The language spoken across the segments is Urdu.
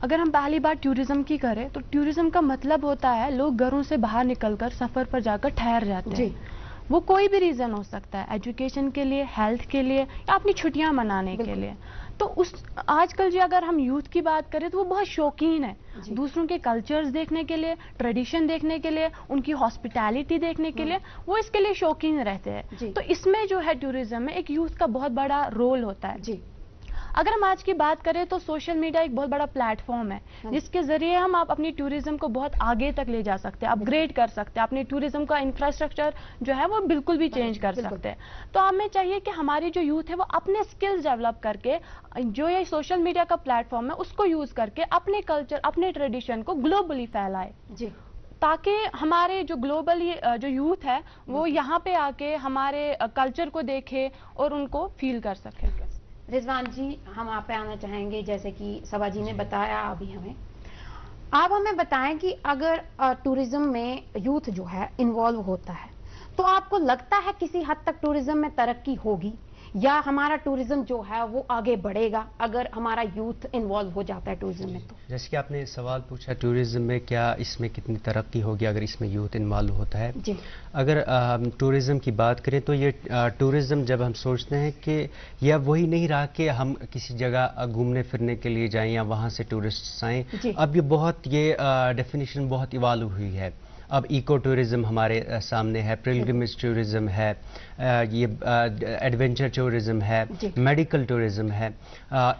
اگر ہم پہلی بات ٹورزم کی کریں تو ٹورزم کا مطلب ہوتا ہے لوگ گھروں سے باہر نکل کر سفر پر جا کر ٹھہر جاتے ہیں. وہ کوئی بھی ریزن ہو سکتا ہے, ایجوکیشن کے لیے, ہیلتھ کے لیے, یا اپنی چھٹیاں منانے کے لیے. تو آج کل جو اگر ہم یوتھ کی بات کریں تو وہ بہت شوقین ہے دوسروں کے کلچرز دیکھنے کے لیے, ٹریڈیشن دیکھنے کے لیے, ان کی ہاسپٹیلٹی دیکھنے کے لیے, وہ اس کے لیے شوقین رہتے ہیں. تو اس میں جو ہے ٹورزم میں ایک یوتھ کا بہت بڑا رول ہوتا ہے. اگر ہم آج کی بات کریں تو سوشل میڈیا ایک بہت بڑا پلیٹ فارم ہے جس کے ذریعے ہم اپنی ٹورزم کو بہت آگے تک لے جا سکتے ہیں, اپ گریڈ کر سکتے ہیں, اپنی ٹورزم کا انفراسٹرکچر جو ہے وہ بالکل بھی چینج کر سکتے ہیں. تو ہمیں چاہیے کہ ہماری جو یوتھ ہے وہ اپنے سکلز ڈیولپ کر کے جو یہ سوشل میڈیا کا پلیٹ فارم ہے اس کو یوز کر کے اپنے کلچر, اپنے ٹریڈیشن کو گلوبلی پھیلائے, تاکہ ہمارے جو گلوبلی جو یوتھ ہے وہ یہاں پہ آ کے ہمارے کلچر کو دیکھے اور ان کو فیل کر سکے. رضوان جی, ہم آپ پہ آنا چاہیں گے. جیسے کہ صبا جی نے بتایا ابھی ہمیں, آپ ہمیں بتائیں کہ اگر ٹورزم میں یوتھ جو ہے انوالو ہوتا ہے تو آپ کو لگتا ہے کسی حد تک ٹورزم میں ترقی ہوگی, یا ہمارا ٹورزم جو ہے وہ آگے بڑھے گا اگر ہمارا یوتھ انوالو ہو جاتا ہے ٹورزم میں؟ تو جیسے کہ آپ نے سوال پوچھا ٹورزم میں کیا اس میں کتنی ترقی ہوگی اگر اس میں یوتھ انوالو ہوتا ہے. اگر ٹورزم کی بات کریں تو یہ ٹورزم جب ہم سوچتے ہیں کہ یہ وہی نہیں رہا کہ ہم کسی جگہ گھومنے پھرنے کے لیے جائیں یا وہاں سے ٹورسٹس آئیں. اب یہ ڈیفینیشن بہت ایوالو ہوئی ہے. اب ایکو ٹورزم ہمارے سامنے ہے, پلگرمیج ٹورزم ہے, یہ ایڈونچر ٹورزم ہے, میڈیکل ٹورزم ہے.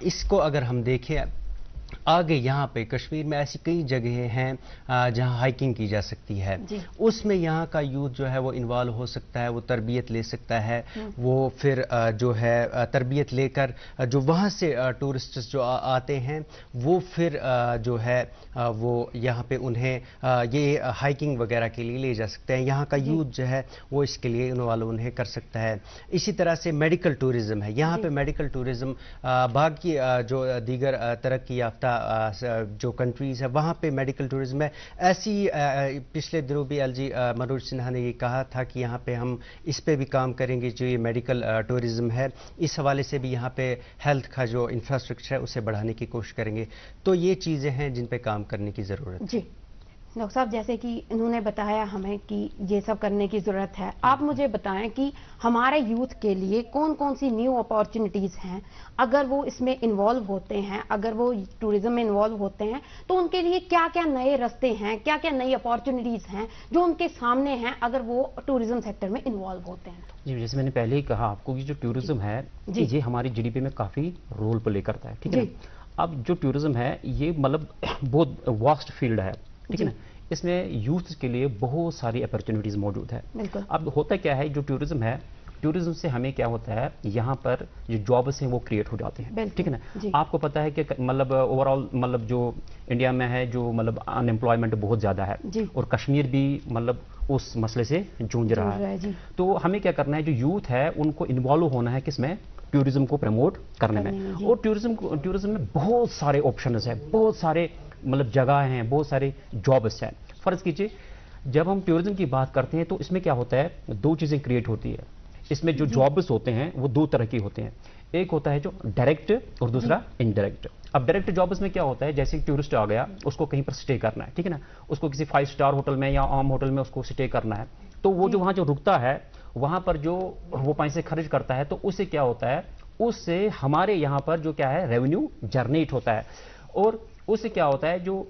اس کو اگر ہم دیکھیں آگے یہاں پہ کشمیر میں ایسی کئی جگہیں ہیں جہاں ہائکنگ کی جا سکتی ہے. اس میں یہاں کا یوتھ جو ہے وہ انوالو ہو سکتا ہے, وہ تربیت لے سکتا ہے. وہ پھر جو ہے تربیت لے کر جو وہاں سے ٹورسٹس جو آتے ہیں وہ پھر جو ہے وہ یہاں پہ انہیں یہ ہائکنگ وغیرہ کے لیے لے جا سکتے ہیں. یہاں کا یوتھ جو ہے وہ اس کے لیے انوالو انہیں کر سکتا ہے. اسی طرح سے میڈیکل ٹورزم ہے. یہاں پہ میڈیکل ٹورزم باقی جو دیگر ترقی یافتہ جو کنٹریز ہے وہاں پہ میڈیکل ٹورزم ہے. ایسی پچھلے دنوں بھی ایل جی منوج سنہا نے یہ کہا تھا کہ یہاں پہ ہم اس پہ بھی کام کریں گے جو یہ میڈیکل ٹورزم ہے, اس حوالے سے بھی یہاں پہ ہیلتھ کا جو انفراسٹرکچر ہے اسے بڑھانے کی کوشش کریں گے. تو یہ چیزیں ہیں جن پہ کام کرنے کی ضرورت ہے. جی ڈاکٹر صاحب, جیسے کہ انہوں نے بتایا ہمیں کہ یہ سب کرنے کی ضرورت ہے, آپ مجھے بتائیں کہ ہمارے یوتھ کے لیے کون کون سی نیو اپارچونیٹیز ہیں اگر وہ اس میں انوالو ہوتے ہیں, اگر وہ ٹورزم میں انوالو ہوتے ہیں تو ان کے لیے کیا کیا نئے راستے ہیں, کیا کیا نئی اپارچونیٹیز ہیں جو ان کے سامنے ہیں اگر وہ ٹورزم سیکٹر میں انوالو ہوتے ہیں؟ جی جیسے میں نے پہلے ہی کہا آپ کو کہ جو ٹورزم ہے یہ ہماری جی ڈی پی میں کافی رول پلے کرتا ہے. ٹھیک ہے, اب جو ٹورزم ہے یہ مطلب بہت واسٹ فیلڈ ہے. ٹھیک ہے نا, اس میں یوتھ کے لیے بہت ساری اپرچونیٹیز موجود ہے. اب ہوتا کیا ہے, جو ٹورزم ہے ٹورزم سے ہمیں کیا ہوتا ہے یہاں پر جو جابس ہیں وہ کریٹ ہو جاتے ہیں. ٹھیک ہے نا, آپ کو پتا ہے کہ مطلب اوور آل مطلب جو انڈیا میں ہے جو مطلب ان امپلائمنٹ بہت زیادہ ہے اور کشمیر بھی مطلب اس مسئلے سے جونج رہا ہے. تو ہمیں کیا کرنا ہے, جو یوتھ ہے ان کو انوالو ہونا ہے کس میں, ٹورزم کو پروموٹ کرنے میں. اور ٹورزم میں بہت سارے آپشنز ہیں, بہت سارے مطلب جگہ ہیں, بہت سارے جابس ہیں. فرض کیجئے جب ہم ٹورزم کی بات کرتے ہیں تو اس میں کیا ہوتا ہے, دو چیزیں کریٹ ہوتی ہے. اس میں جو جابس ہوتے ہیں وہ دو طرح کے ہوتے ہیں. ایک ہوتا ہے جو ڈائریکٹ اور دوسرا انڈائریکٹ. اب ڈائریکٹ جابس میں کیا ہوتا ہے, جیسے ٹورسٹ آ گیا اس کو کہیں پر سٹے کرنا ہے. ٹھیک ہے نا, اس کو کسی 5 اسٹار ہوٹل میں یا عام ہوٹل میں اس کو سٹے کرنا ہے. تو وہ جو وہاں جو رکتا ہے وہاں پر جو وہ پیسے خرچ کرتا ہے تو اس سے کیا ہوتا ہے, اس سے ہمارے یہاں پر جو کیا ہے ریونیو جنریٹ ہوتا ہے. اور اس سے کیا ہوتا ہے جو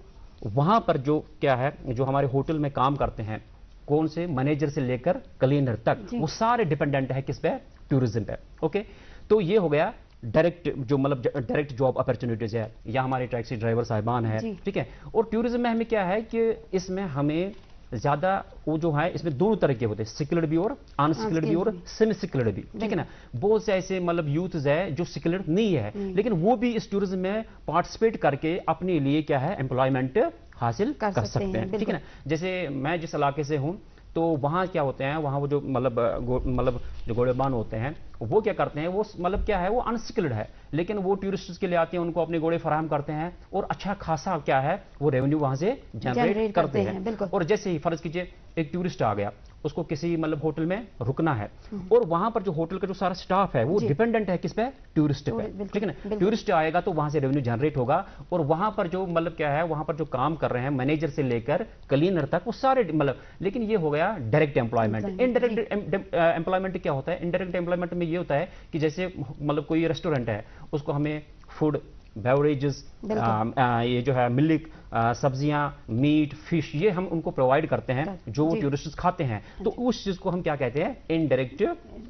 وہاں پر جو کیا ہے جو ہمارے ہوٹل میں کام کرتے ہیں کون سے مینیجر سے لے کر کلینر تک وہ سارے ڈیپینڈنٹ ہے کس پہ, ٹورزم پہ. اوکے, تو یہ ہو گیا ڈائریکٹ جو مطلب ڈائریکٹ جاب اپرچونیٹیز ہے, یا ہمارے ٹیکسی ڈرائیور صاحبان ہے. ٹھیک ہے, اور ٹورزم میں ہمیں کیا ہے کہ اس میں ہمیں زیادہ وہ جو ہے اس میں دونوں طرح کے ہوتے ہیں, سکلڈ بھی اور ان سکلڈ بھی اور سیمی سکلڈ بھی. ٹھیک ہے نا, بہت سے ایسے مطلب یوتھز ہے جو سکلڈ نہیں ہے لیکن وہ بھی اس ٹورزم میں پارٹیسپیٹ کر کے اپنے لیے کیا ہے امپلائمنٹ حاصل کر سکتے ہیں. ٹھیک ہے نا, جیسے میں جس علاقے سے ہوں تو وہاں کیا ہوتے ہیں, وہاں وہ جو مطلب جو گھوڑے بان ہوتے ہیں وہ کیا کرتے ہیں, وہ مطلب کیا ہے وہ انسکلڈ ہے لیکن وہ ٹورسٹس کے لیے آتے ہیں, ان کو اپنے گھوڑے فراہم کرتے ہیں اور اچھا خاصا کیا ہے وہ ریونیو وہاں سے جنریٹ کرتے ہیں. اور جیسے ہی فرض کیجئے ایک ٹورسٹ آ گیا, اس کو کسی مطلب ہوٹل میں رکنا ہے اور وہاں پر جو ہوٹل کا جو سارا سٹاف ہے وہ ڈیپینڈنٹ ہے کس پہ؟ ٹورسٹ پہ، ٹھیک ہے نا. ٹورسٹ آئے گا تو وہاں سے ریونیو جنریٹ ہوگا اور وہاں پر جو مطلب کیا ہے وہاں پر جو کام کر رہے ہیں مینیجر سے لے کر کلینر تک وہ سارے مطلب. لیکن یہ ہو گیا ڈائریکٹ امپلائمنٹ. انڈائریکٹ امپلائمنٹ کیا ہوتا ہے؟ انڈائریکٹ امپلائمنٹ میں یہ ہوتا ہے کہ جیسے مطلب کوئی ریسٹورینٹ ہے اس کو ہمیں فوڈ بیوریجز یہ جو ہے ملک سبزیاں میٹ فش یہ ہم ان کو پرووائڈ کرتے ہیں جو ٹورسٹ کھاتے ہیں. تو اس چیز کو ہم کیا کہتے ہیں؟ Indirect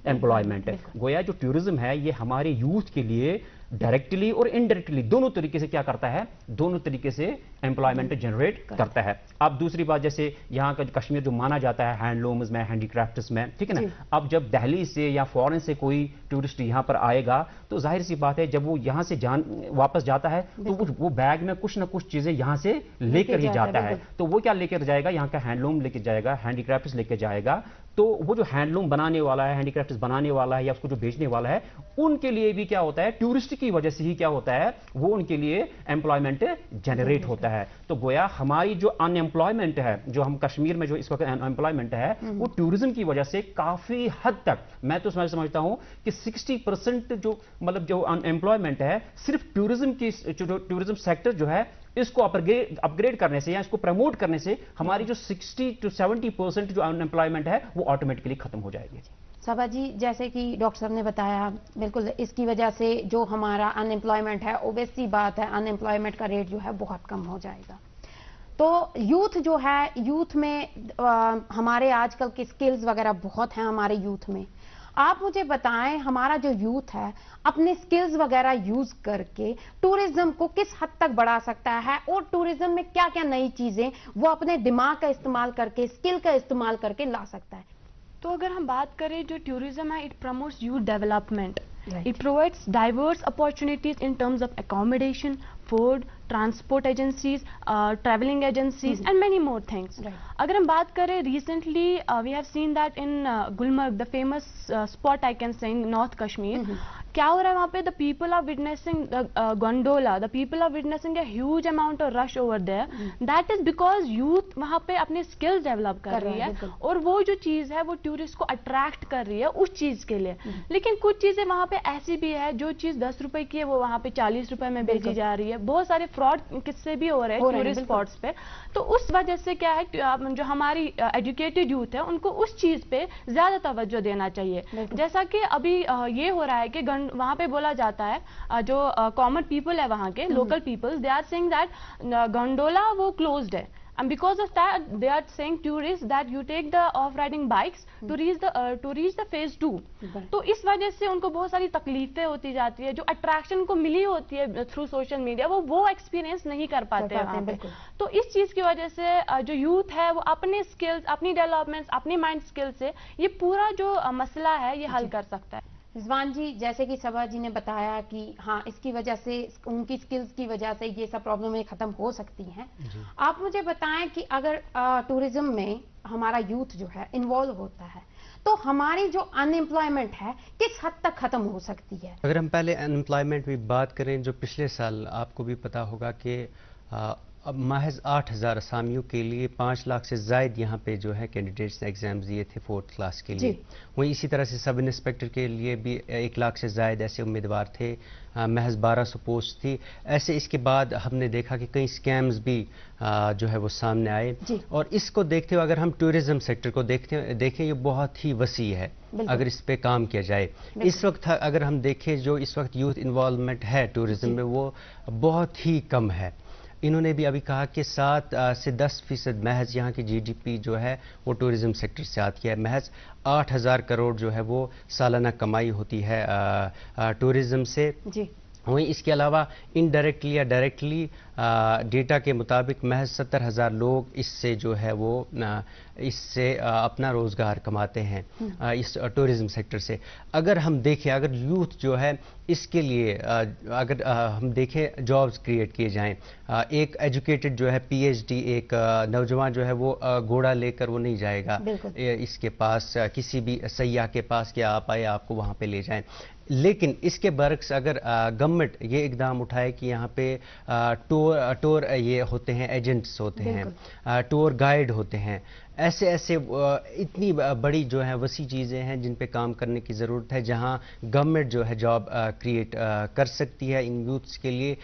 employment. گویا جو ٹورزم ہے یہ ہمارے یوتھ کے لیے ڈائریکٹلی اور انڈائریکٹلی دونوں طریقے سے کیا کرتا ہے؟ دونوں طریقے سے امپلائمنٹ جنریٹ کرتا ہے. اب دوسری بات جیسے یہاں کا کشمیر جو مانا جاتا ہے ہینڈلومز میں ہینڈی کرافٹس میں، ٹھیک ہے نا. اب جب دہلی سے یا فورن سے کوئی ٹورسٹ یہاں پر آئے گا تو ظاہر سی بات ہے جب وہ یہاں سے واپس جاتا ہے تو وہ بیگ میں کچھ نہ کچھ چیزیں یہاں سے لے کر ہی جاتا ہے. تو وہ کیا لے کر جائے گا؟ یہاں کا ہینڈلوم لے کے جائے گا، ہینڈی کرافٹس لے کے جائے گا. تو وہ جو ہینڈلوم بنانے والا ہے، ہینڈی کرافٹس بنانے والا ہے یا اس کو جو بیچنے والا ہے ان کے لیے بھی کیا ہوتا ہے؟ ٹورسٹ کی وجہ سے ہی کیا ہوتا ہے؟ وہ ان کے لیے امپلائمنٹ جنریٹ ہوتا ہے. تو گویا ہماری جو ان امپلائمنٹ ہے، جو ہم کشمیر میں جو اس وقت ان امپلائمنٹ ہے وہ ٹورزم کی وجہ سے کافی حد تک میں تو سمجھتا ہوں کہ 60% جو مطلب جو ان امپلائمنٹ ہے صرف ٹورزم کی جو ٹورزم سیکٹر جو ہے اس کو اپ گریڈ کرنے سے یا اس کو پروموٹ کرنے سے ہماری جو 60 to 70% جو ان امپلائمنٹ ہے وہ آٹومیٹکلی ختم ہو جائے گی. صبا جی جیسے کہ ڈاکٹر صاحب نے بتایا بالکل اس کی وجہ سے جو ہمارا ان امپلائمنٹ ہے اوبیس سی بات ہے ان امپلائمنٹ کا ریٹ جو ہے بہت کم ہو جائے گا. تو یوتھ جو ہے یوتھ میں ہمارے آج کل کے سکلز وغیرہ بہت ہیں ہمارے یوتھ میں. آپ مجھے بتائیں ہمارا جو یوتھ ہے اپنے سکلز وغیرہ یوز کر کے ٹورزم کو کس حد تک بڑھا سکتا ہے اور ٹورزم میں کیا کیا نئی چیزیں وہ اپنے دماغ کا استعمال کر کے اسکل کا استعمال کر کے لا سکتا ہے؟ تو اگر ہم بات کریں جو ٹورزم ہے it promotes youth development. It provides diverse opportunities in terms of accommodation, food, transport agencies, traveling agencies and many more things. اگر ہم بات کریں recently we have seen that in Gulmarg, the famous spot I can say in North Kashmir, کیا ہو رہا ہے وہاں پہ the people are witnessing the gondola, the people are witnessing a huge amount of rush over there. That is because youth وہاں پہ اپنے skills develop کر رہی ہے اور وہ جو چیز ہے وہ ٹورسٹ کو اٹریکٹ کر رہی ہے اس چیز کے لیے. لیکن کچھ چیزیں وہاں پہ ایسی بھی ہے جو چیز 10 روپے کی ہے وہ وہاں پہ 40 روپے میں بیچی جا رہی ہے. بہت سارے فراڈ قصے بھی ہو رہے ہیں ٹورسٹ اسپاٹس پہ. تو اس وجہ سے کیا ہے جو ہماری ایجوکیٹڈ یوتھ ہے ان کو اس چیز پہ زیادہ توجہ دینا چاہیے. جیسا کہ ابھی یہ ہو رہا ہے کہ وہاں پہ بولا جاتا ہے جو کامن پیپل ہے وہاں کے local people they are seeing that gondola وہ کلوزڈ ہے. And because of that, they are saying tourists that you take the off-riding bikes to reach the phase 2. تو اس وجہ سے ان کو بہت ساری تکلیفیں ہوتی جاتی ہے جو اٹریکشن کو ملی ہوتی ہے تھرو سوشل میڈیا وہ ایکسپیرینس نہیں کر پاتے ہیں وہاں پہ. تو اس چیز کی وجہ سے جو یوتھ ہے وہ اپنے اسکلز اپنی ڈیولپمنٹ اپنی مائنڈ اسکل سے یہ پورا جو مسئلہ ہے یہ حل کر سکتا ہے. رضوان جی جیسے کہ صبا جی نے بتایا کہ ہاں اس کی وجہ سے ان کی سکلز کی وجہ سے یہ سب پرابلمیں ختم ہو سکتی ہیں. آپ مجھے بتائیں کہ اگر ٹورزم میں ہمارا یوتھ جو ہے انوالو ہوتا ہے تو ہماری جو ان امپلائمنٹ ہے کس حد تک ختم ہو سکتی ہے؟ اگر ہم پہلے ان امپلائمنٹ کی بات کریں جو پچھلے سال آپ کو بھی پتا ہوگا کہ اب محض 8,000 اسامیوں کے لیے 5 لاکھ سے زائد یہاں پہ جو ہے کینڈیڈیٹس نے ایگزام دیے تھے 4th کلاس کے لیے. وہیں اسی طرح سے سب انسپیکٹر کے لیے بھی 1 لاکھ سے زائد ایسے امیدوار تھے. محض 1200 پوسٹ تھی. ایسے اس کے بعد ہم نے دیکھا کہ کئی اسکیمز بھی جو ہے وہ سامنے آئے. اور اس کو دیکھتے ہوئے اگر ہم ٹورزم سیکٹر کو دیکھیں یہ بہت ہی وسیع ہے اگر اس پہ کام کیا جائے. اس وقت اگر ہم دیکھیں جو اس وقت یوتھ انوالومنٹ ہے ٹورزم میں وہ بہت ہی کم ہے. انہوں نے بھی ابھی کہا کہ 7 سے 10% محض یہاں کی جی ڈی پی جو ہے وہ ٹورزم سیکٹر سے آتی ہے. محض 8,000 کروڑ جو ہے وہ سالانہ کمائی ہوتی ہے ٹورزم سے. وہیں اس کے علاوہ انڈائریکٹلی یا ڈائریکٹلی ڈیٹا کے مطابق محض 70,000 لوگ اس سے جو ہے وہ اس سے اپنا روزگار کماتے ہیں اس ٹورزم سیکٹر سے. اگر ہم دیکھیں اگر یوتھ جو ہے اس کے لیے اگر ہم دیکھیں جابز کریٹ کیے جائیں. ایک ایجوکیٹڈ جو ہے پی ایچ ڈی ایک نوجوان جو ہے وہ گھوڑا لے کر وہ نہیں جائے گا اس کے پاس کسی بھی سیاح کے پاس کہ آپ آئے آپ کو وہاں پہ لے جائیں. لیکن اس کے برعکس اگر گورنمنٹ یہ اقدام اٹھائے کہ یہاں پہ ٹور یہ ہوتے ہیں ایجنٹس ہوتے ہیں ٹور گائیڈ ہوتے ہیں ایسے ایسے اتنی بڑی جو ہے وسیع چیزیں ہیں جن پہ کام کرنے کی ضرورت ہے، جہاں گورنمنٹ جو ہے جاب کریٹ کر سکتی ہے ان یوتھس کے لیے،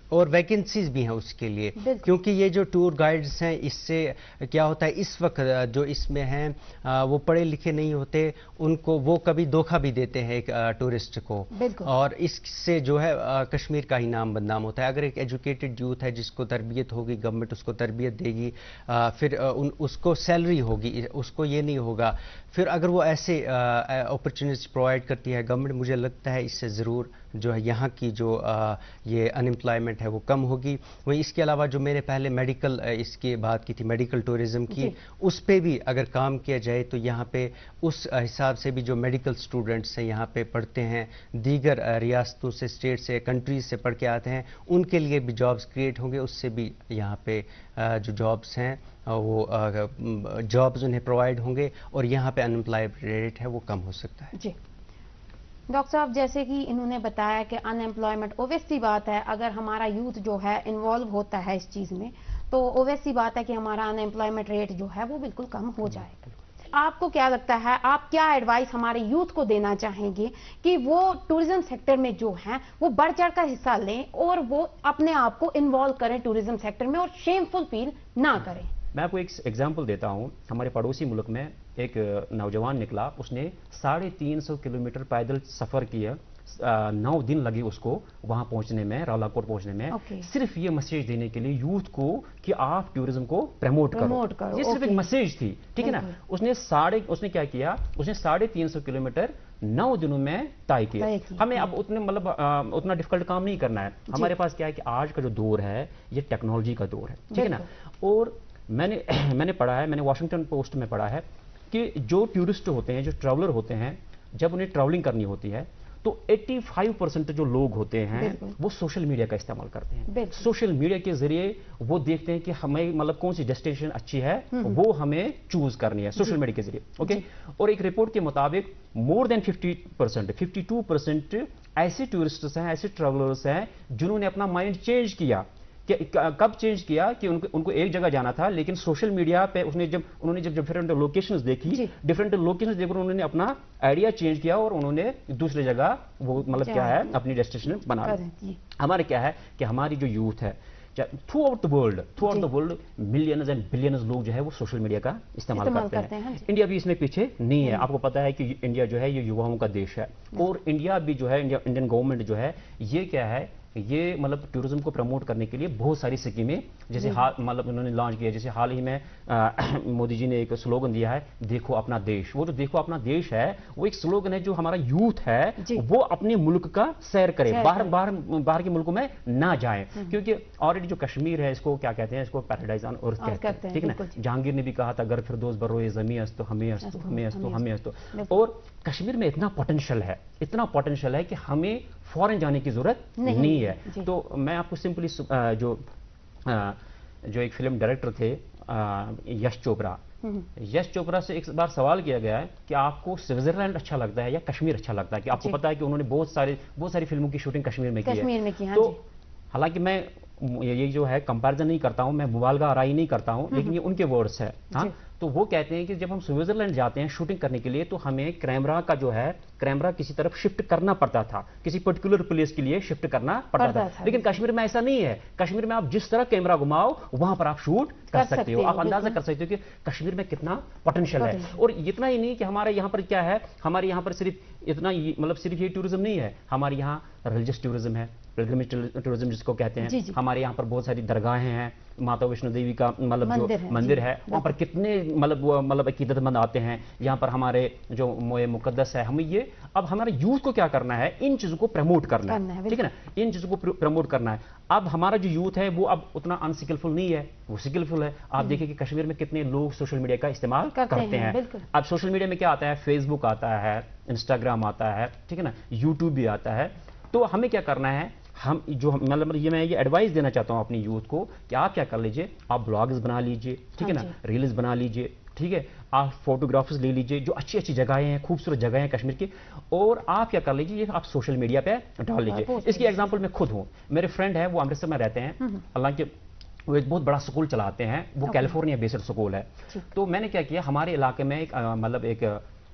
اور ویکنسیز بھی ہیں اس کے لیے، کیونکہ یہ جو ٹور گائیڈز ہیں اس سے کیا ہوتا ہے اس وقت جو اس میں ہیں وہ پڑھے لکھے نہیں ہوتے، ان کو وہ کبھی دھوکہ بھی دیتے ہیں ایک ٹورسٹ کو، اور اس سے جو ہے کشمیر کا ہی نام بدنام ہوتا ہے۔ اگر ایک ایجوکیٹڈ یوتھ ہے جس کو تربیت ہوگی، گورنمنٹ اس کو تربیت دے گی، پھر اس کو سیلری ہوگی، اس کو یہ نہیں ہوگا، پھر اگر وہ ایسے اپرچونیٹیز پرووائڈ کرتی ہے گورنمنٹ، مجھے لگتا ہے اس سے ضرور جو ہے یہاں کی جو یہ انمپلائمنٹ ہے وہ کم ہوگی۔ وہیں اس کے علاوہ جو میں نے پہلے میڈیکل اس کی بات کی تھی، میڈیکل ٹورزم کی، اس پہ بھی اگر کام کیا جائے تو یہاں پہ اس حساب سے بھی جو میڈیکل اسٹوڈنٹس ہیں یہاں پہ پڑھتے ہیں، دیگر ریاستوں سے، اسٹیٹ سے، کنٹریز سے پڑھ کے آتے ہیں، ان کے لیے بھی جابس کریٹ ہوں گے، اس سے بھی یہاں پہ جو جابس ہیں وہ جابز انہیں پرووائڈ ہوں گے، اور یہاں پہ انمپلائمنٹ ریٹ ہے وہ کم ہو سکتا ہے۔ جی ڈاکٹر صاحب، جیسے کہ انہوں نے بتایا کہ ان ایمپلائمنٹ اوویسلی بات ہے، اگر ہمارا یوتھ جو ہے انوالو ہوتا ہے اس چیز میں تو اوویسلی بات ہے کہ ہمارا ان ایمپلائمنٹ ریٹ جو ہے وہ بالکل کم ہو جائے گا۔ آپ کو کیا لگتا ہے، آپ کیا ایڈوائس ہمارے یوتھ کو دینا چاہیں گے کہ وہ ٹورزم سیکٹر میں جو ہیں وہ بڑھ چڑھ کر حصہ لیں اور وہ اپنے آپ کو انوالو کریں ٹورزم سیکٹر میں اور شیم فل فیل نہ کریں؟ میں آپ کو ایک ایگزامپل دیتا ہوں۔ ہمارے پڑوسی ملک میں ایک نوجوان نکلا، اس نے 350 کلومیٹر پیدل سفر کیا، 9 دن لگے اس کو وہاں پہنچنے میں، رالا کوٹ پہنچنے میں، صرف یہ میسیج دینے کے لیے یوتھ کو کہ آپ ٹورزم کو پروموٹ کرو۔ یہ صرف ایک میسیج تھی، ٹھیک ہے نا۔ اس نے کیا کیا، اس نے 350 کلومیٹر 9 دنوں میں طے کیا۔ ہمیں اب اتنا ڈیفیکلٹ کام نہیں کرنا ہے۔ ہمارے پاس کیا ہے کہ آج کا جو دور ہے یہ ٹیکنالوجی کا دور ہے، ٹھیک ہے نا۔ اور میں نے پڑھا ہے، میں نے واشنگٹن پوسٹ میں پڑھا ہے کہ جو ٹورسٹ ہوتے ہیں، جو ٹریولر ہوتے ہیں، جب انہیں ٹریولنگ کرنی ہوتی ہے تو 85% جو لوگ ہوتے ہیں وہ سوشل میڈیا کا استعمال کرتے ہیں۔ سوشل میڈیا کے ذریعے وہ دیکھتے ہیں کہ ہمیں کون سی ڈیسٹینیشن اچھی ہے وہ ہمیں چوز کرنی ہے سوشل میڈیا کے ذریعے، اوکے۔ اور ایک رپورٹ کے مطابق مور دین 52% ایسے ٹورسٹس ہیں، ایسے ٹریولرس ہیں جنہوں نے اپنا مائنڈ چینج کیا۔ کب چینج کیا کہ ان کو ایک جگہ جانا تھا، لیکن سوشل میڈیا پہ انہوں نے جب ڈفرینٹ لوکیشنز دیکھی، ڈفرینٹ لوکیشنز دیکھ کر انہوں نے اپنا آئیڈیا چینج کیا اور انہوں نے دوسری جگہ وہ کیا ہے اپنی ڈیسٹینیشن بنا لی۔ ہمارے کیا ہے کہ ہماری جو یوتھ ہے through out the world millions and billions لوگ جو ہے وہ سوشل میڈیا کا استعمال کرتے ہیں۔ انڈیا بھی اس میں پیچھے نہیں ہے۔ آپ کو پتا ہے کہ انڈیا جو ہے یہ یواؤں کا دیش ہے، اور انڈیا بھی جو ہے انڈین گورنمنٹ جو ہے یہ کیا ہے، یہ ٹورزم کو پروموٹ کرنے کے لیے بہت ساری اسکیمیں جیسے انہوں نے لانچ کیا۔ جیسے حال ہی میں مودی جی نے ایک سلوگن دیا ہے، دیکھو اپنا دیش۔ وہ جو دیکھو اپنا دیش ہے وہ ایک سلوگن ہے جو ہمارا یوتھ ہے وہ اپنے ملک کا سیر کرے، باہر کے ملکوں میں نہ جائیں، کیونکہ آلریڈی جو کشمیر ہے اس کو کیا کہتے ہیں، اس کو پیراڈائز آن ارتھ کہتے ہیں، ٹھیک ہے نا۔ جہانگیر نے بھی کہا تھا گر فردوس بروئے زمیں است ہمیں است ہمیں است ہمیں است۔ اور کشمیر میں اتنا پوٹینشیل ہے کہ ہمیں فورن جانے کی ضرورت نہیں ہے۔ تو میں آپ کو سمپلی جو ایک فلم ڈائریکٹر تھے یش چوپڑا سے ایک بار سوال کیا گیا ہے کہ آپ کو سوئٹزرلینڈ اچھا لگتا ہے یا کشمیر اچھا لگتا ہے، کہ آپ کو پتا ہے کہ انہوں نے بہت ساری فلموں کی شوٹنگ کشمیر میں کی ہے۔ تو حالانکہ میں یہ جو ہے کمپیریزن نہیں کرتا ہوں، میں مبالغہ آرائی نہیں کرتا ہوں، لیکن یہ ان کے ورڈز ہے۔ ہاں، تو وہ کہتے ہیں کہ جب ہم سوئٹزرلینڈ جاتے ہیں شوٹنگ کرنے کے لیے تو ہمیں کیمرہ کسی طرف شفٹ کرنا پڑتا تھا، کسی پرٹیکولر پلیس کے لیے شفٹ کرنا پڑتا تھا، لیکن کشمیر میں ایسا نہیں ہے۔ کشمیر میں آپ جس طرح کیمرہ گھماؤ وہاں پر آپ شوٹ کر سکتے ہو۔ آپ اندازہ کر سکتے ہو کہ کشمیر میں کتنا پوٹینشیل ہے۔ اور اتنا ہی نہیں کہ ہمارے یہاں پر کیا ہے، ہمارے یہاں پر صرف صرف یہ ٹورزم نہیں ہے، ہمارے یہاں ریلیجس ٹورزم ہے، پلگرمیج ٹورزم جس کو کہتے ہیں۔ ہمارے یہاں پر بہت ساری درگاہیں ہیں، ماتا ویشنو دیوی کا جو مندر ہے وہاں پر کتنے عقیدت مند آتے ہیں، یہاں پر ہمارے جو موئے مقدس ہے۔ ہمیں یہ اب ہمارے یوتھ کو کیا کرنا ہے، ان چیزوں کو پروموٹ کرنا ہے، ٹھیک ہے نا، ان چیزوں کو پروموٹ کرنا ہے۔ اب ہمارا جو یوتھ ہے وہ اب اتنا انسکلفل نہیں ہے، وہ سکلفل ہے۔ آپ دیکھیں کہ کشمیر میں کتنے لوگ سوشل میڈیا کا استعمال کرتے ہیں۔ اب سوشل میڈیا میں کیا آتا ہے، فیس بک آتا ہے، انسٹاگرام آتا ہے، ٹھیک ہے نا، یوٹیوب بھی آتا ہے۔ تو ہمیں کیا کرنا ہے، ہم جو میں یہ ایڈوائز دینا چاہتا ہوں اپنی یوتھ کو کہ آپ کیا کر لیجئے، آپ بلاگز بنا لیجئے، ٹھیک ہے نا، ریلز بنا لیجئے، ٹھیک ہے، آپ فوٹوگرافز لے لیجئے جو اچھی جگہیں ہیں، خوبصورت جگہیں ہیں کشمیر کی، اور آپ کیا کر لیجئے، یہ آپ سوشل میڈیا پہ ڈال لیجئے۔ اس کی ایگزامپل میں خود ہوں، میرے فرینڈ ہے وہ امرتسر میں رہتے ہیں، اللہ کے وہ ایک بہت بڑا سکول چلاتے ہیں, وہ کیلیفورنیا بیسڈ سکول ہے. تو میں نے کیا کیا, ہمارے علاقے میں ایک مطلب ایک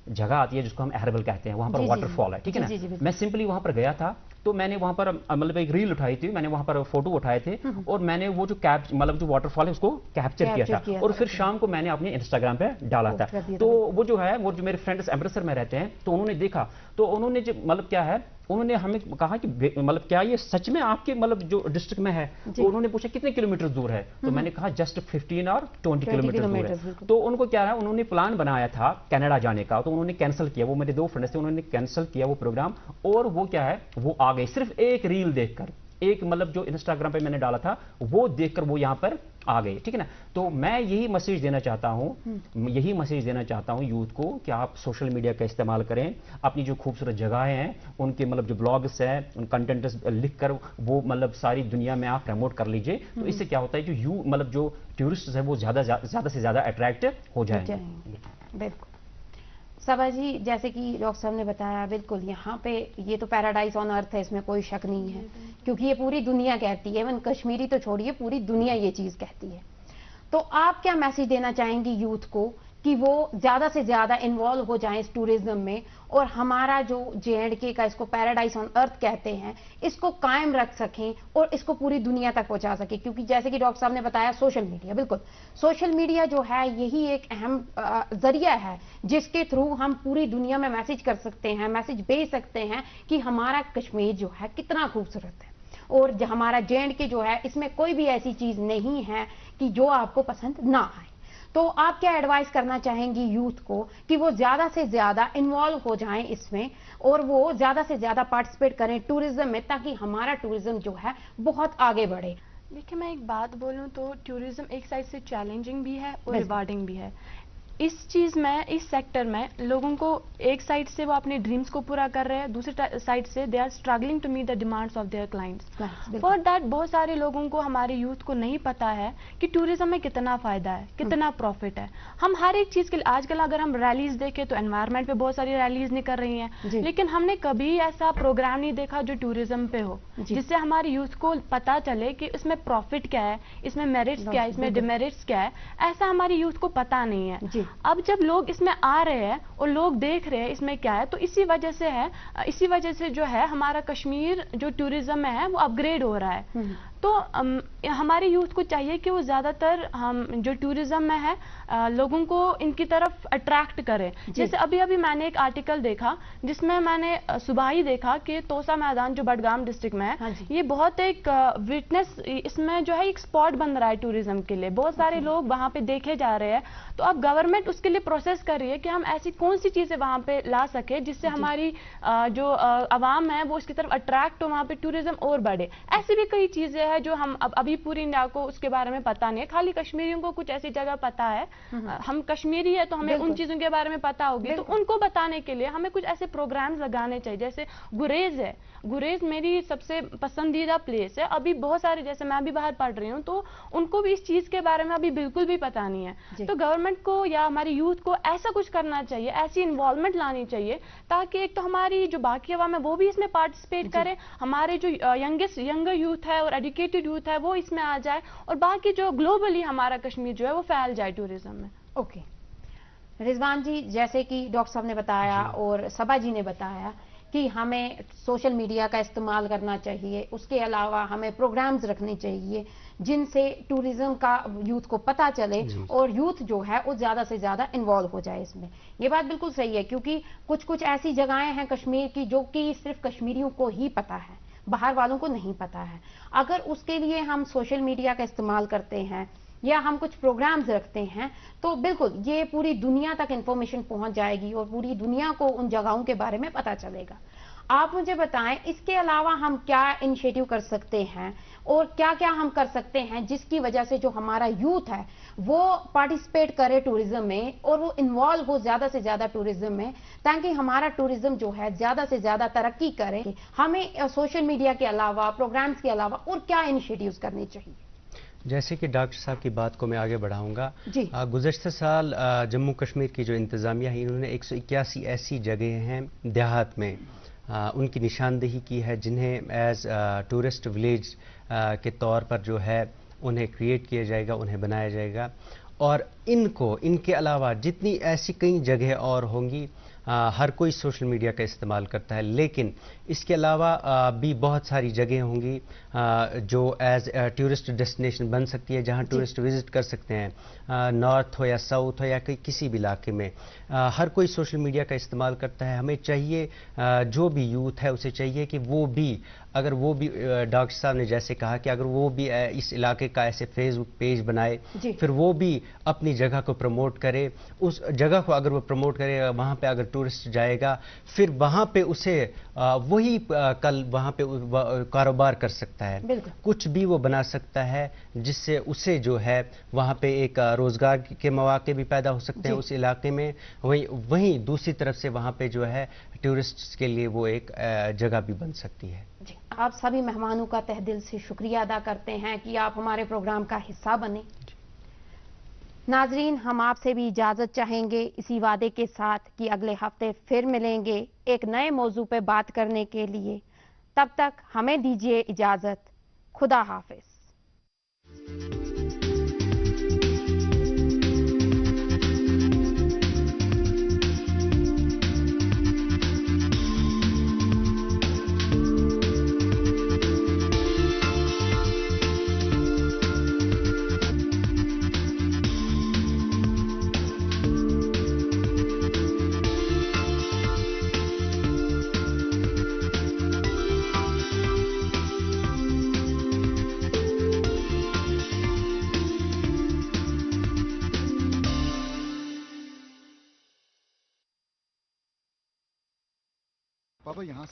جگہ آتی ہے جس کو ہم اہربل کہتے ہیں, وہاں پر واٹر فال ہے, ٹھیک ہے نا. میں سمپلی وہاں پر گیا تھا, تو میں نے وہاں پر مطلب ایک ریل اٹھائی تھی, میں نے وہاں پر فوٹو اٹھائے تھے, اور میں نے وہ جو مطلب جو واٹر فال ہے اس کو کیپچر کیا تھا, اور پھر شام کو میں نے اپنے انسٹاگرام پہ ڈالا تھا. تو وہ جو ہے, وہ جو میرے فرینڈس امرتسر میں رہتے ہیں, تو انہوں نے دیکھا, تو انہوں نے مطلب کیا ہے, انہوں نے ہمیں کہا کہ مطلب کیا یہ سچ میں آپ کے مطلب جو ڈسٹرکٹ میں ہے؟ تو انہوں نے پوچھا کتنے کلومیٹر دور ہے, تو میں نے کہا جسٹ 15 اور 20 کلومیٹر دور ہے. تو ان کو کیا ہے, انہوں نے پلان بنایا تھا کینیڈا جانے کا, تو انہوں نے کینسل کیا, وہ میرے 2 فرینڈس تھے, انہوں نے کینسل کیا وہ پروگرام, اور وہ کیا ہے, وہ آ گئے صرف ایک ریل دیکھ کر, ایک مطلب جو انسٹاگرام پہ میں نے ڈالا تھا وہ دیکھ کر وہ یہاں پر آ گئے, ٹھیک ہے نا. تو میں یہی میسج دینا چاہتا ہوں یوتھ کو کہ آپ سوشل میڈیا کا استعمال کریں, اپنی جو خوبصورت جگہیں ہیں ان کے مطلب جو بلاگس ہیں ان کنٹینٹس لکھ کر وہ مطلب ساری دنیا میں آپ پروموٹ کر لیجئے. تو اس سے کیا ہوتا ہے کہ مطلب جو ٹورسٹ ہیں وہ زیادہ سے زیادہ اٹریکٹ ہو جائیں گے. بالکل صبا جی, جیسے کہ ڈاکٹر صاحب نے بتایا, بالکل یہاں پہ یہ تو پیراڈائز آن ارتھ ہے, اس میں کوئی شک نہیں ہے, کیونکہ یہ پوری دنیا کہتی ہے, ایون کشمیری تو چھوڑیے پوری دنیا یہ چیز کہتی ہے. تو آپ کیا میسج دینا چاہیں گی یوتھ کو کہ وہ زیادہ سے زیادہ انوالو ہو جائیں اس ٹورزم میں, اور ہمارا جو JNK کا اس کو پیراڈائز آن ارتھ کہتے ہیں اس کو قائم رکھ سکیں اور اس کو پوری دنیا تک پہنچا سکیں؟ کیونکہ جیسے کہ ڈاکٹر صاحب نے بتایا سوشل میڈیا, بالکل سوشل میڈیا جو ہے یہی ایک اہم ذریعہ ہے جس کے تھرو ہم پوری دنیا میں میسج کر سکتے ہیں, میسج بھیج سکتے ہیں کہ ہمارا کشمیر جو ہے کتنا خوبصورت ہے, اور ہمارا JNK جو ہے اس میں کوئی بھی ایسی چیز نہیں ہے کہ جو آپ کو پسند نہ آئے. تو آپ کیا ایڈوائز کرنا چاہیں گی یوتھ کو کہ وہ زیادہ سے زیادہ انوالو ہو جائیں اس میں, اور وہ زیادہ سے زیادہ پارٹیسپیٹ کریں ٹورزم میں, تاکہ ہمارا ٹورزم جو ہے بہت آگے بڑھے؟ دیکھیں میں ایک بات بولوں تو ٹورزم ایک سائڈ سے چیلنجنگ بھی ہے اور ریوارڈنگ بھی ہے. اس چیز میں, اس سیکٹر میں لوگوں کو ایک سائڈ سے وہ اپنے ڈریمز کو پورا کر رہے ہیں, دوسری سائڈ سے they are struggling to meet the demands of their clients. For that بہت سارے لوگوں کو, ہمارے یوتھ کو نہیں پتا ہے کہ ٹورزم میں کتنا فائدہ ہے, کتنا پروفٹ ہے. ہم ہر ایک چیز کے لیے آج کل اگر ہم ریلیز دیکھیں تو انوائرمنٹ پہ بہت ساری ریلیز نکل رہی ہیں, لیکن ہم نے کبھی ایسا پروگرام نہیں دیکھا جو ٹورزم پہ ہو, جس سے ہمارے یوتھ کو پتا چلے کہ اس میں پروفٹ کیا ہے, اس میں میرٹس کیا ہے, اس میں ڈیمیرٹس کیا ہے. ایسا ہمارے یوتھ کو پتا نہیں ہے. اب جب لوگ اس میں آ رہے ہیں اور لوگ دیکھ رہے ہیں اس میں کیا ہے, تو اسی وجہ سے جو ہے ہمارا کشمیر جو ٹورزم میں ہے وہ اپ گریڈ ہو رہا ہے. تو ہمارے یوتھ کو چاہیے کہ وہ زیادہ تر ہم جو ٹورزم میں ہے لوگوں کو ان کی طرف اٹریکٹ کرے. جیسے ابھی میں نے ایک آرٹیکل دیکھا جس میں نے صبح ہی دیکھا کہ توسا میدان جو بڈگام ڈسٹرکٹ میں ہے, یہ بہت ایک وٹنس, اس میں جو ہے ایک اسپاٹ بن رہا ہے ٹورزم کے لیے, بہت سارے لوگ وہاں پہ دیکھے جا رہے ہیں. تو اب گورنمنٹ اس کے لیے پروسیس کر رہی ہے کہ ہم ایسی کون سی چیزیں وہاں پہ لا سکے جس سے ہماری جو عوام ہے وہ اس کی طرف اٹریکٹ ہو, وہاں پہ ٹورزم اور بڑھے. ایسی بھی کئی چیزیں ہیں جو ہم ابھی پوری انڈیا کو اس کے بارے میں پتا نہیں ہے, خالی کشمیریوں کو کچھ ایسی جگہ پتا ہے. ہم کشمیری ہے تو ہمیں ان چیزوں کے بارے میں پتا ہوگی, تو ان کو بتانے کے لیے ہمیں کچھ ایسے پروگرامز لگانے چاہیے. جیسے گریز ہے, گریز میری سب سے پسندیدہ پلیس ہے. ابھی بہت سارے, جیسے میں بھی باہر پڑھ رہی ہوں, تو ان کو بھی اس چیز کے بارے میں ابھی بالکل بھی پتا نہیں ہے. تو گورنمنٹ کو یا ہماری یوتھ کو ایسا کچھ کرنا چاہیے, ایسی انوالومنٹ لانی چاہیے تاکہ ایک تو ہماری جو باقی عوام ہے وہ بھی اس میں پارٹیسپیٹ کرے, ہمارے جو ینگر یوتھ ہے اور ایجوکیٹڈ یوتھ ہے وہ اس میں آ جائے, اور باقی جو گلوبلی ہمارا کشمیر جو ہے وہ پھیل جائے ٹورزم میں. اوکے رضوان جی, جیسے کہ ڈاکٹر صاحب نے بتایا اور صبا جی نے بتایا کہ ہمیں سوشل میڈیا کا استعمال کرنا چاہیے, اس کے علاوہ ہمیں پروگرامز رکھنے چاہیے جن سے ٹورزم کا یوتھ کو پتہ چلے اور یوتھ جو ہے وہ زیادہ سے زیادہ انوالو ہو جائے اس میں. یہ بات بالکل صحیح ہے, کیونکہ کچھ ایسی جگہیں ہیں کشمیر کی جو کہ صرف کشمیریوں کو ہی پتہ ہے, باہر والوں کو نہیں پتہ ہے. اگر اس کے لیے ہم سوشل میڈیا کا استعمال کرتے ہیں یا ہم کچھ پروگرامز رکھتے ہیں تو بالکل یہ پوری دنیا تک انفارمیشن پہنچ جائے گی اور پوری دنیا کو ان جگہوں کے بارے میں پتہ چلے گا. آپ مجھے بتائیں اس کے علاوہ ہم کیا انیشیٹو کر سکتے ہیں اور کیا کیا ہم کر سکتے ہیں جس کی وجہ سے جو ہمارا یوتھ ہے وہ پارٹیسپیٹ کرے ٹورزم میں اور وہ انوالو ہو زیادہ سے زیادہ ٹورزم میں, تاکہ ہمارا ٹورزم جو ہے زیادہ سے زیادہ ترقی کرے. ہمیں سوشل میڈیا کے علاوہ, پروگرامز کے علاوہ اور کیا انیشیٹوز کرنے چاہیے؟ جیسے کہ ڈاکٹر صاحب کی بات کو میں آگے بڑھاؤں گا. گزشتہ سال جموں کشمیر کی جو انتظامیہ ہے انہوں نے 181 ایسی جگہیں ہیں دیہات میں ان کی نشاندہی کی ہے جنہیں ایز ٹورسٹ ولیج کے طور پر جو ہے انہیں کریٹ کیا جائے گا، انہیں بنایا جائے گا، اور ان کے علاوہ جتنی ایسی کئی جگہیں اور ہوں گی، ہر کوئی سوشل میڈیا کا استعمال کرتا ہے، لیکن اس کے علاوہ بھی بہت ساری جگہیں ہوں گی جو ایز ٹورسٹ ڈیسٹینیشن بن سکتی ہے، جہاں ٹورسٹ وزٹ کر سکتے ہیں، نارتھ ہو یا ساؤتھ ہو یا کسی بھی علاقے میں۔ ہر کوئی سوشل میڈیا کا استعمال کرتا ہے، ہمیں چاہیے جو بھی یوتھ ہے اسے چاہیے کہ وہ بھی ڈاکٹر صاحب نے جیسے کہا کہ اگر وہ بھی اس علاقے کا ایسے فیس بک پیج بنائے، پھر وہ بھی اپنی جگہ کو پروموٹ کرے، اس جگہ کو اگر وہ پروموٹ کرے گا، وہاں پہ اگر ٹورسٹ جائے گا، پھر وہاں پہ اسے وہی کل وہاں پہ کاروبار کر سکتا ہے، کچھ بھی وہ بنا سکتا ہے، جس سے اسے جو ہے وہاں پہ ایک روزگار کے مواقع بھی پیدا ہو سکتے ہیں اس علاقے میں، وہیں دوسری طرف سے وہاں پہ جو ہے ٹورسٹس کے لیے وہ ایک جگہ بھی بن سکتی ہے۔ جی، آپ سبھی مہمانوں کا تہ دل سے شکریہ ادا کرتے ہیں کہ آپ ہمارے پروگرام کا حصہ بنے۔ ناظرین، ہم آپ سے بھی اجازت چاہیں گے اسی وعدے کے ساتھ کہ اگلے ہفتے پھر ملیں گے ایک نئے موضوع پہ بات کرنے کے لیے۔ تب تک ہمیں دیجیے اجازت۔ خدا حافظ۔ پاپا یہاں